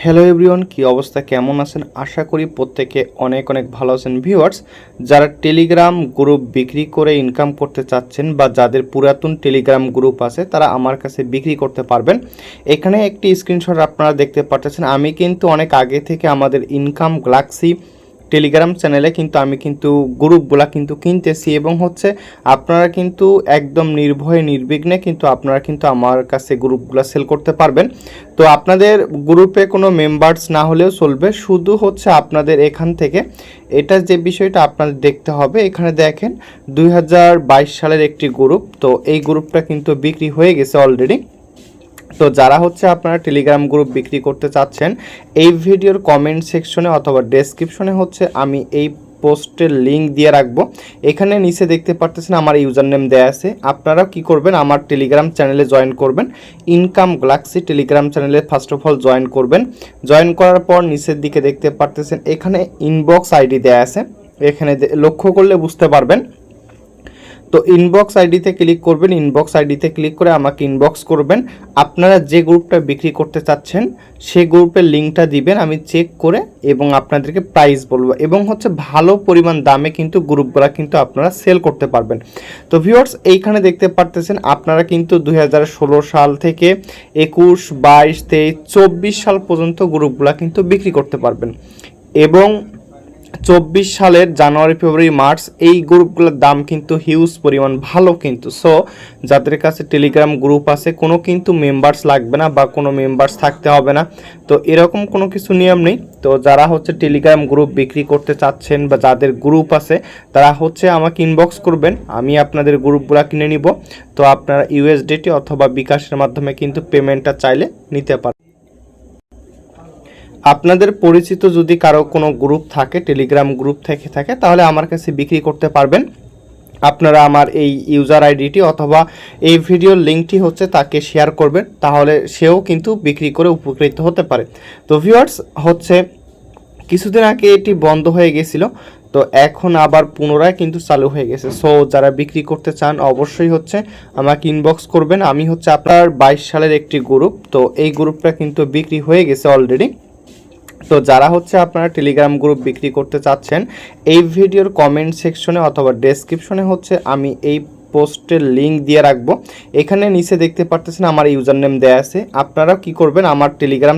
Hello everyone, কি অবস্থা, কেমন আছেন? আশা করি প্রত্যেকে অনেক অনেক ভালো আছেন। ভিউয়ার্স, যারা টেলিগ্রাম গ্রুপ বিক্রি করে ইনকাম করতে চাচ্ছেন বা যাদের পুরাতন টেলিগ্রাম গ্রুপ আছে তারা আমার কাছে বিক্রি করতে পারবেন। এখানে একটি স্ক্রিনশট আপনারা দেখতে পাচ্ছেন। আমি কিন্তু অনেক আগে থেকে আমাদের ইনকাম গ্যালাক্সি টেলিগ্রাম চ্যানেলে আমি কিন্তু গ্রুপগুলা কিন্তু কিনতেছি এবং আপনারা কিন্তু একদম নির্ভয়ে নির্বিঘ্নে আপনারা আমার কাছে গ্রুপগুলা সেল করতে পারবেন। তো আপনাদের গ্রুপে কোনো মেম্বার্স না হলেও চলবে, শুধু আপনাদের এখান থেকে এটা যে বিষয়টা আপনাদের দেখতে হবে। এখানে দেখেন 2022 সালের একটি গ্রুপ, তো এই গ্রুপটা কিন্তু বিক্রি হয়ে গেছে অলরেডি। তো যারা আপনারা টেলিগ্রাম গ্রুপ বিক্রি করতে চাচ্ছেন, এই ভিডিওর কমেন্ট সেকশনে অথবা ডেসক্রিপশনে আমি এই পোস্টের লিঙ্ক দিয়ে রাখবো। এখানে নিচে দেখতে পারতেছেন আমার ইউজার নেম দেওয়া আছে। আপনারা কি করবেন, আমার টেলিগ্রাম চ্যানেলে জয়েন করবেন। ইনকাম গ্যালাক্সি টেলিগ্রাম চ্যানেলে ফার্স্ট অফ অল জয়েন করবেন। জয়েন করার পর নিচের দিকে দেখতে পারতেছেন এখানে ইনবক্স আইডি দেওয়া আছে। এখানে লক্ষ্য করলে বুঝতে পারবেন। তো ইনবক্স আইডিতে ক্লিক করবেন। ইনবক্স আইডিতে ক্লিক করে আমাকে ইনবক্স করবেন। আপনারা যে গ্রুপটা বিক্রি করতে চাচ্ছেন সেই গ্রুপের লিঙ্কটা দিবেন, আমি চেক করে এবং আপনাদেরকে প্রাইস বলবো এবং ভালো পরিমাণ দামে গ্রুপগুলো আপনারা সেল করতে পারবেন। তো ভিউয়ার্স, এইখানে দেখতে পারতেছেন আপনারা 2016 সাল থেকে 21, 22, 23, 24 সাল পর্যন্ত গ্রুপগুলো বিক্রি করতে পারবেন এবং 24 সালের জানুয়ারি, ফেব্রুয়ারি, মার্চ এই গ্রুপগুলোর দাম হিউজ পরিমাণ ভালো। সো যাদের কাছে টেলিগ্রাম গ্রুপ আছে কোনো মেম্বার্স লাগবে না বা কোনো মেম্বার্স থাকতে হবে না। তো এরকম কোনো কিছু নিয়ম নেই। তো যারা টেলিগ্রাম গ্রুপ বিক্রি করতে চাচ্ছেন বা যাদের গ্রুপ আছে তারা আমাকে ইনবক্স করবেন, আমি আপনাদের গ্রুপগুলো কিনে নিব। তো আপনারা ইউএসডিটি অথবা বিকাশের মাধ্যমে পেমেন্টটা চাইলে নিতে পারেন। আপনাদের পরিচিত যদি কারো কোনো গ্রুপ থাকে, টেলিগ্রাম গ্রুপ থেকে থাকে, তাহলে আমার কাছে বিক্রি করতে পারবেন। আপনারা আমার এই ইউজার আইডিটি অথবা এই ভিডিওর লিঙ্কটি তাকে শেয়ার করবেন, তাহলে সেও বিক্রি করে উপকৃত হতে পারে। তো ভিউয়ার্স, কিছুদিন আগে এটি বন্ধ হয়ে গেছিল, তো এখন আবার পুনরায় চালু হয়ে গেছে। সো যারা বিক্রি করতে চান অবশ্যই আমাকে ইনবক্স করবেন। আমি আপনার 22 সালের একটি গ্রুপ, তো এই গ্রুপটা বিক্রি হয়ে গেছে অলরেডি। তো যারা আপনারা টেলিগ্রাম গ্রুপ বিক্রি করতে চাচ্ছেন, এই ভিডিওর কমেন্ট সেকশনে অথবা ডেসক্রিপশনে আমি এই পোস্টের লিঙ্ক দিয়ে রাখবো। এখানে নিচে দেখতে পারতেছেন আমার ইউজার নেম দেওয়া আছে। আপনারা কি করবেন, আমার টেলিগ্রাম